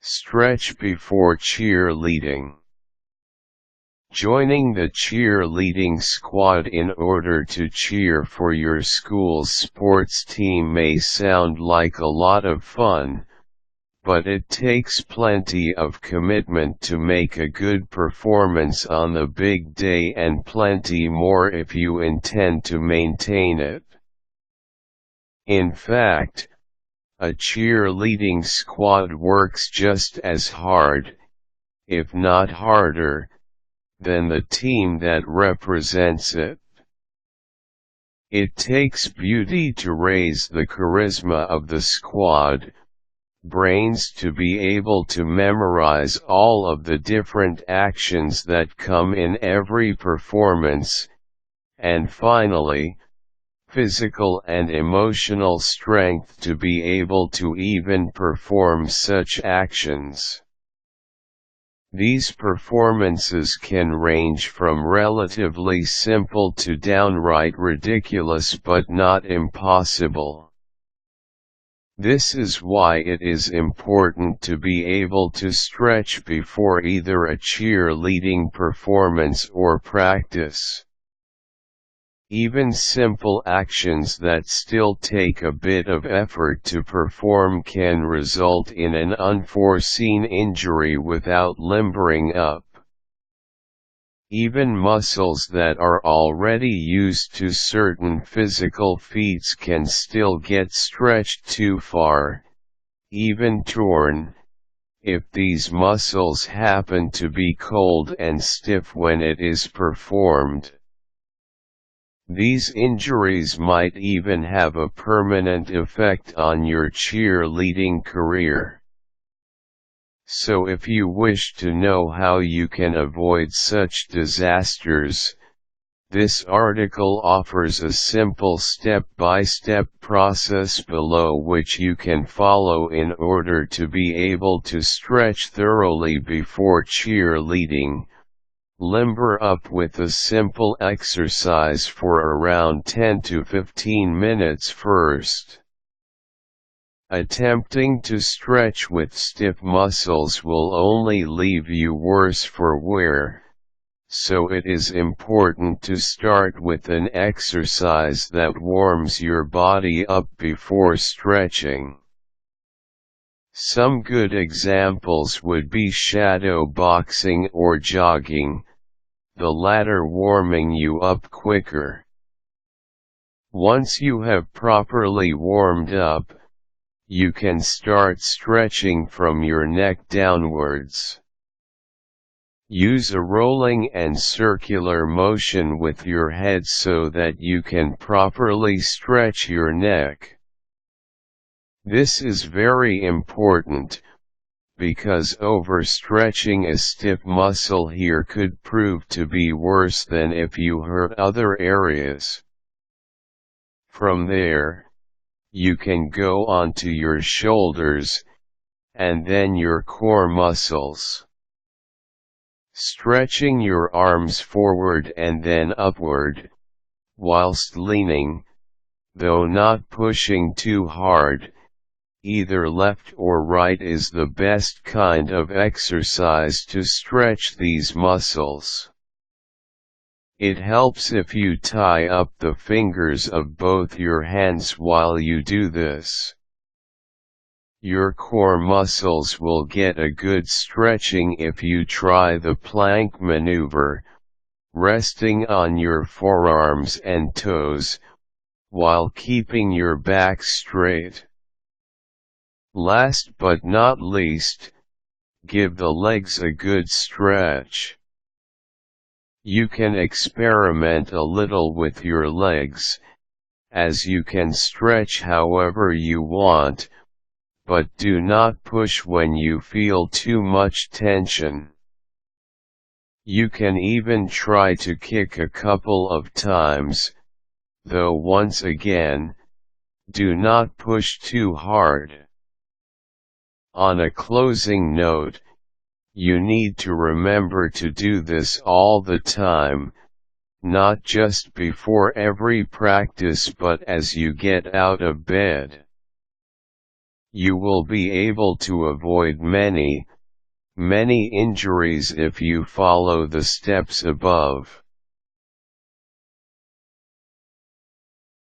Stretch before cheerleading. Joining the cheerleading squad in order to cheer for your school's sports team may sound like a lot of fun, but it takes plenty of commitment to make a good performance on the big day and plenty more if you intend to maintain it. In fact, a cheerleading squad works just as hard, if not harder, than the team that represents it. It takes beauty to raise the charisma of the squad, brains to be able to memorize all of the different actions that come in every performance, and finally, physical and emotional strength to be able to even perform such actions. These performances can range from relatively simple to downright ridiculous but not impossible. This is why it is important to be able to stretch before either a cheerleading performance or practice. Even simple actions that still take a bit of effort to perform can result in an unforeseen injury without limbering up. Even muscles that are already used to certain physical feats can still get stretched too far, even torn, if these muscles happen to be cold and stiff when it is performed. These injuries might even have a permanent effect on your cheerleading career. So if you wish to know how you can avoid such disasters, this article offers a simple step-by-step process below which you can follow in order to be able to stretch thoroughly before cheerleading. Limber up with a simple exercise for around 10 to 15 minutes first. Attempting to stretch with stiff muscles will only leave you worse for wear, so it is important to start with an exercise that warms your body up before stretching. Some good examples would be shadow boxing or jogging, the latter warming you up quicker. Once you have properly warmed up, you can start stretching from your neck downwards. Use a rolling and circular motion with your head so that you can properly stretch your neck. This is very important, because overstretching a stiff muscle here could prove to be worse than if you hurt other areas. From there, you can go on to your shoulders, and then your core muscles. Stretching your arms forward and then upward, whilst leaning, though not pushing too hard, either left or right is the best kind of exercise to stretch these muscles. It helps if you tie up the fingers of both your hands while you do this. Your core muscles will get a good stretching if you try the plank maneuver, resting on your forearms and toes, while keeping your back straight. Last but not least, give the legs a good stretch. You can experiment a little with your legs, as you can stretch however you want, but do not push when you feel too much tension. You can even try to kick a couple of times, though once again, do not push too hard. On a closing note, you need to remember to do this all the time, not just before every practice but as you get out of bed. You will be able to avoid many injuries if you follow the steps above.